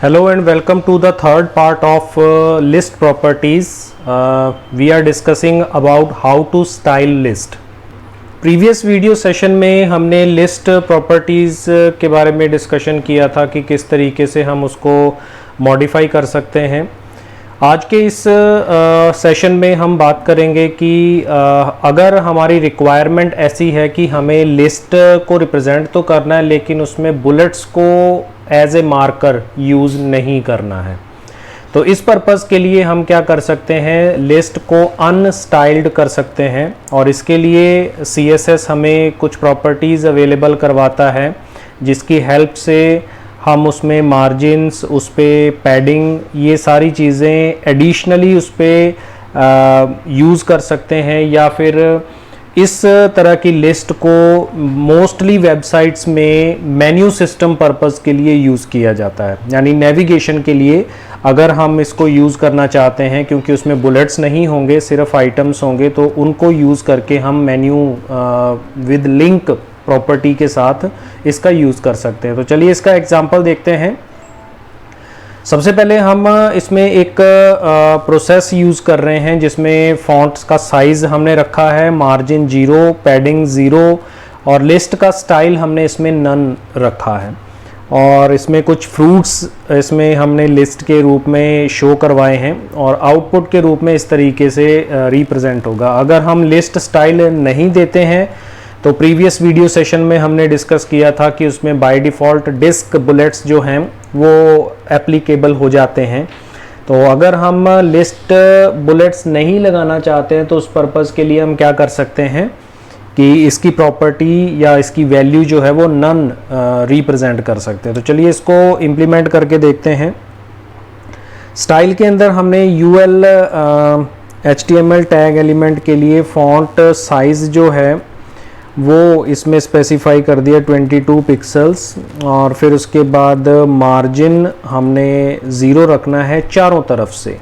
Hello and welcome to the third part of list properties. We are discussing about how to style list. Previous video session में हमने list properties के बारे में discussion किया था कि किस तरीके से हम उसको मॉडिफाई कर सकते हैं। आज के इस सेशन में हम बात करेंगे कि अगर हमारी रिक्वायरमेंट ऐसी है कि हमें लिस्ट को रिप्रेजेंट तो करना है लेकिन उसमें बुलेट्स को एज ए मार्कर यूज़ नहीं करना है, तो इस पर्पज़ के लिए हम क्या कर सकते हैं, लिस्ट को अनस्टाइल्ड कर सकते हैं। और इसके लिए CSS हमें कुछ प्रॉपर्टीज़ अवेलेबल करवाता है जिसकी हेल्प से हम उसमें मार्जिन्स, उस पर पैडिंग, ये सारी चीज़ें एडिशनली उस पर यूज़ कर सकते हैं। या फिर इस तरह की लिस्ट को मोस्टली वेबसाइट्स में मेन्यू सिस्टम पर्पस के लिए यूज़ किया जाता है, यानी नेविगेशन के लिए अगर हम इसको यूज़ करना चाहते हैं, क्योंकि उसमें बुलेट्स नहीं होंगे, सिर्फ आइटम्स होंगे, तो उनको यूज़ करके हम मेन्यू विद लिंक प्रॉपर्टी के साथ इसका यूज़ कर सकते हैं। तो चलिए इसका एग्जांपल देखते हैं। सबसे पहले हम इसमें एक प्रोसेस यूज़ कर रहे हैं जिसमें फॉन्ट्स का साइज़ हमने रखा है मार्जिन 0, पैडिंग 0 और लिस्ट का स्टाइल हमने इसमें नन रखा है। और इसमें कुछ फ्रूट्स इसमें हमने लिस्ट के रूप में शो करवाए हैं और आउटपुट के रूप में इस तरीके से रिप्रेजेंट होगा। अगर हम लिस्ट स्टाइल नहीं देते हैं तो प्रीवियस वीडियो सेशन में हमने डिस्कस किया था कि उसमें बाय डिफ़ॉल्ट डिस्क बुलेट्स जो हैं वो एप्लीकेबल हो जाते हैं। तो अगर हम लिस्ट बुलेट्स नहीं लगाना चाहते हैं तो उस पर्पज़ के लिए हम क्या कर सकते हैं कि इसकी प्रॉपर्टी या इसकी वैल्यू जो है वो नन रिप्रेजेंट कर सकते हैं। तो चलिए इसको इम्प्लीमेंट करके देखते हैं। स्टाइल के अंदर हमने UL HTML टैग एलिमेंट के लिए फॉन्ट साइज़ जो है वो इसमें स्पेसिफाई कर दिया 22 पिक्सल्स। और फिर उसके बाद मार्जिन हमने 0 रखना है चारों तरफ से।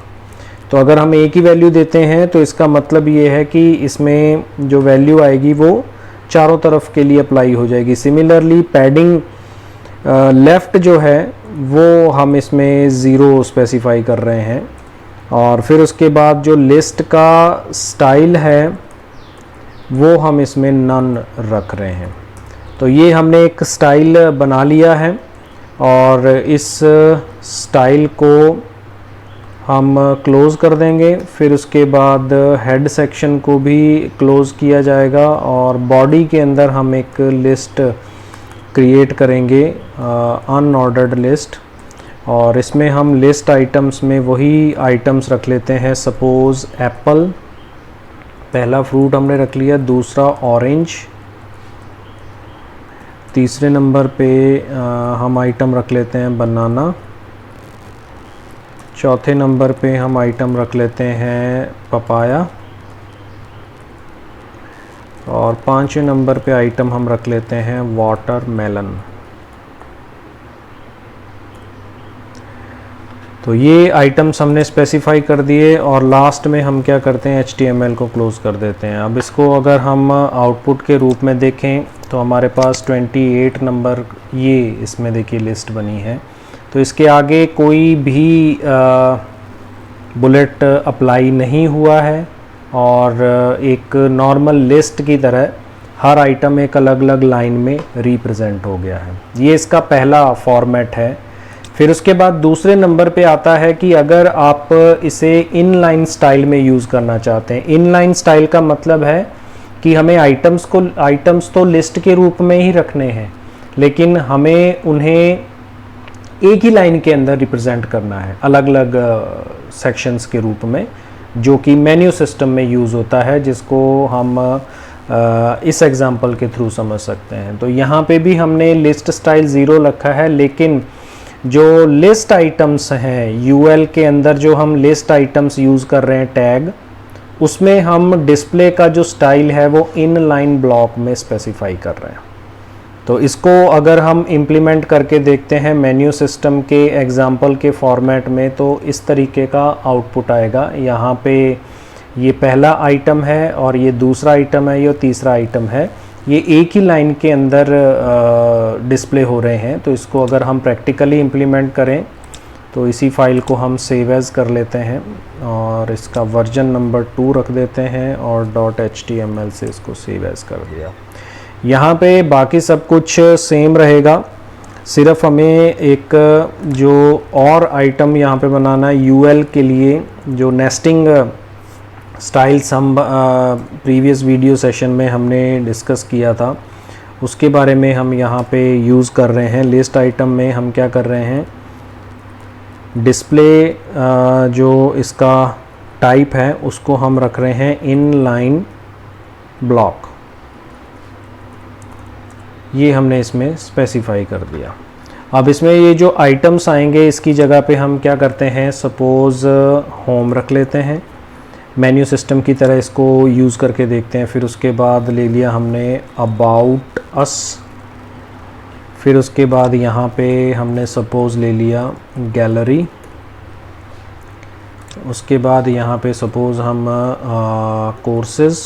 तो अगर हम एक ही वैल्यू देते हैं तो इसका मतलब ये है कि इसमें जो वैल्यू आएगी वो चारों तरफ के लिए अप्लाई हो जाएगी। सिमिलरली पैडिंग लेफ़्ट जो है वो हम इसमें 0 स्पेसिफाई कर रहे हैं। और फिर उसके बाद जो लिस्ट का स्टाइल है वो हम इसमें नन रख रहे हैं। तो ये हमने एक स्टाइल बना लिया है और इस स्टाइल को हम क्लोज़ कर देंगे। फिर उसके बाद हेड सेक्शन को भी क्लोज़ किया जाएगा और बॉडी के अंदर हम एक लिस्ट क्रिएट करेंगे, अनऑर्डर्ड लिस्ट। और इसमें हम लिस्ट आइटम्स में वही आइटम्स रख लेते हैं। सपोज़ एप्पल, पहला फ्रूट हमने रख लिया, दूसरा ऑरेंज, तीसरे नंबर पे हम आइटम रख लेते हैं बनाना, चौथे नंबर पे हम आइटम रख लेते हैं पपाया और पांचवें नंबर पे आइटम हम रख लेते हैं वाटरमेलन। तो ये आइटम्स हमने स्पेसिफाई कर दिए और लास्ट में हम क्या करते हैं, HTML को क्लोज़ कर देते हैं। अब इसको अगर हम आउटपुट के रूप में देखें तो हमारे पास 28 नंबर ये इसमें देखिए लिस्ट बनी है। तो इसके आगे कोई भी बुलेट अप्लाई नहीं हुआ है और एक नॉर्मल लिस्ट की तरह हर आइटम एक अलग अलग लाइन में रिप्रेजेंट हो गया है। ये इसका पहला फॉर्मेट है। फिर उसके बाद दूसरे नंबर पे आता है कि अगर आप इसे इनलाइन स्टाइल में यूज़ करना चाहते हैं। इनलाइन स्टाइल का मतलब है कि हमें आइटम्स तो लिस्ट के रूप में ही रखने हैं लेकिन हमें उन्हें एक ही लाइन के अंदर रिप्रेजेंट करना है अलग अलग सेक्शंस के रूप में, जो कि मेन्यू सिस्टम में यूज़ होता है, जिसको हम इस एग्जांपल के थ्रू समझ सकते हैं। तो यहाँ पे भी हमने लिस्ट स्टाइल 0 रखा है, लेकिन जो लिस्ट आइटम्स हैं UL के अंदर जो हम लिस्ट आइटम्स यूज़ कर रहे हैं टैग, उसमें हम डिस्प्ले का जो स्टाइल है वो इन लाइन ब्लॉक में स्पेसिफाई कर रहे हैं। तो इसको अगर हम इम्प्लीमेंट करके देखते हैं मेन्यू सिस्टम के एग्जांपल के फॉर्मेट में, तो इस तरीके का आउटपुट आएगा। यहाँ पे ये पहला आइटम है और ये दूसरा आइटम है, ये तीसरा आइटम है। ये एक ही लाइन के अंदर डिस्प्ले हो रहे हैं। तो इसको अगर हम प्रैक्टिकली इम्प्लीमेंट करें तो इसी फाइल को हम सेव एज़ कर लेते हैं और इसका वर्जन नंबर 2 रख देते हैं और .html से इसको सेव एज़ कर दिया। यहाँ पे बाकी सब कुछ सेम रहेगा, सिर्फ हमें एक जो और आइटम यहाँ पे बनाना है UL के लिए, जो नेस्टिंग स्टाइल्स हम प्रीवियस वीडियो सेशन में हमने डिस्कस किया था, उसके बारे में हम यहाँ पे यूज़ कर रहे हैं। लिस्ट आइटम में हम क्या कर रहे हैं, डिस्प्ले जो इसका टाइप है उसको हम रख रहे हैं इनलाइन ब्लॉक, ये हमने इसमें स्पेसिफाई कर दिया। अब इसमें ये जो आइटम्स आएंगे इसकी जगह पे हम क्या करते हैं, सपोज़ होम रख लेते हैं, मेन्यू सिस्टम की तरह इसको यूज़ करके देखते हैं। फिर उसके बाद ले लिया हमने अबाउट अस, फिर उसके बाद यहाँ पे हमने सपोज़ ले लिया गैलरी, उसके बाद यहाँ पे सपोज़ हम कोर्सेज़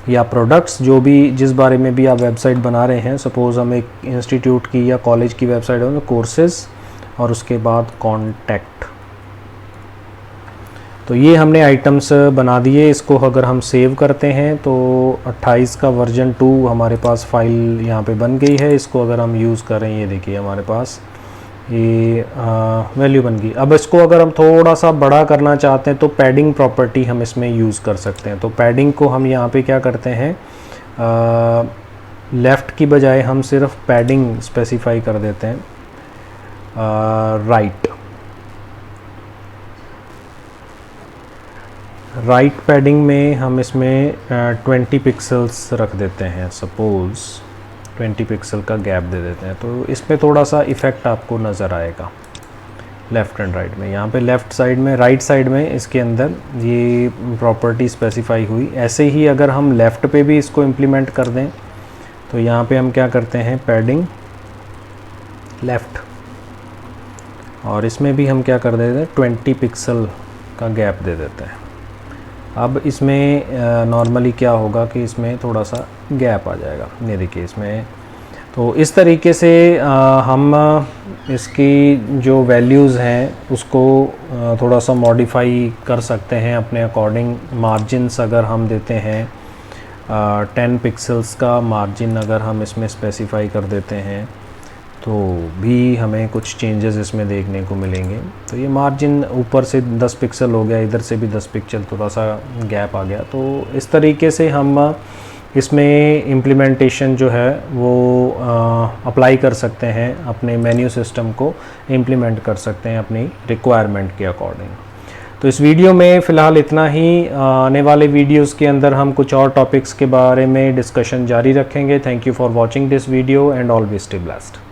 या प्रोडक्ट्स, जो भी जिस बारे में भी आप वेबसाइट बना रहे हैं, सपोज़ हम एक इंस्टीट्यूट की या कॉलेज की वेबसाइट है, कोर्सेज़ और उसके बाद कॉन्टैक्ट। तो ये हमने आइटम्स बना दिए। इसको अगर हम सेव करते हैं तो 28 का वर्जन 2 हमारे पास फाइल यहाँ पे बन गई है। इसको अगर हम यूज़ करें, ये देखिए हमारे पास ये वैल्यू बन गई। अब इसको अगर हम थोड़ा सा बड़ा करना चाहते हैं तो पैडिंग प्रॉपर्टी हम इसमें यूज़ कर सकते हैं। तो पैडिंग को हम यहाँ पे क्या करते हैं, लेफ़्ट की बजाय हम सिर्फ पैडिंग स्पेसिफाई कर देते हैं, राइट पैडिंग में हम इसमें 20 पिक्सल्स रख देते हैं, सपोज़ 20 पिक्सल का गैप दे देते हैं। तो इसमें थोड़ा सा इफ़ेक्ट आपको नज़र आएगा लेफ़्ट एंड राइट में। यहाँ पे लेफ़्ट साइड में, राइट साइड में इसके अंदर ये प्रॉपर्टी स्पेसिफाई हुई। ऐसे ही अगर हम लेफ़्ट पे भी इसको इम्प्लीमेंट कर दें तो यहाँ पे हम क्या करते हैं, पैडिंग लेफ़्ट, और इसमें भी हम क्या कर देते हैं, 20 पिक्सल का गैप दे देते हैं। अब इसमें नॉर्मली क्या होगा कि इसमें थोड़ा सा गैप आ जाएगा, ये देखिए इसमें। तो इस तरीके से हम इसकी जो वैल्यूज़ हैं उसको थोड़ा सा मॉडिफाई कर सकते हैं अपने अकॉर्डिंग। मार्जिन्स अगर हम देते हैं 10 पिक्सल्स का मार्जिन अगर हम इसमें स्पेसिफाई कर देते हैं तो भी हमें कुछ चेंजेस इसमें देखने को मिलेंगे। तो ये मार्जिन ऊपर से 10 पिक्सल हो गया, इधर से भी 10 पिक्सल, थोड़ा सा गैप आ गया। तो इस तरीके से हम इसमें इम्प्लीमेंटेशन जो है वो अप्लाई कर सकते हैं, अपने मेन्यू सिस्टम को इम्प्लीमेंट कर सकते हैं अपनी रिक्वायरमेंट के अकॉर्डिंग। तो इस वीडियो में फ़िलहाल इतना ही। आने वाले वीडियोस के अंदर हम कुछ और टॉपिक्स के बारे में डिस्कशन जारी रखेंगे। Thank you for watching this video and always stay blessed.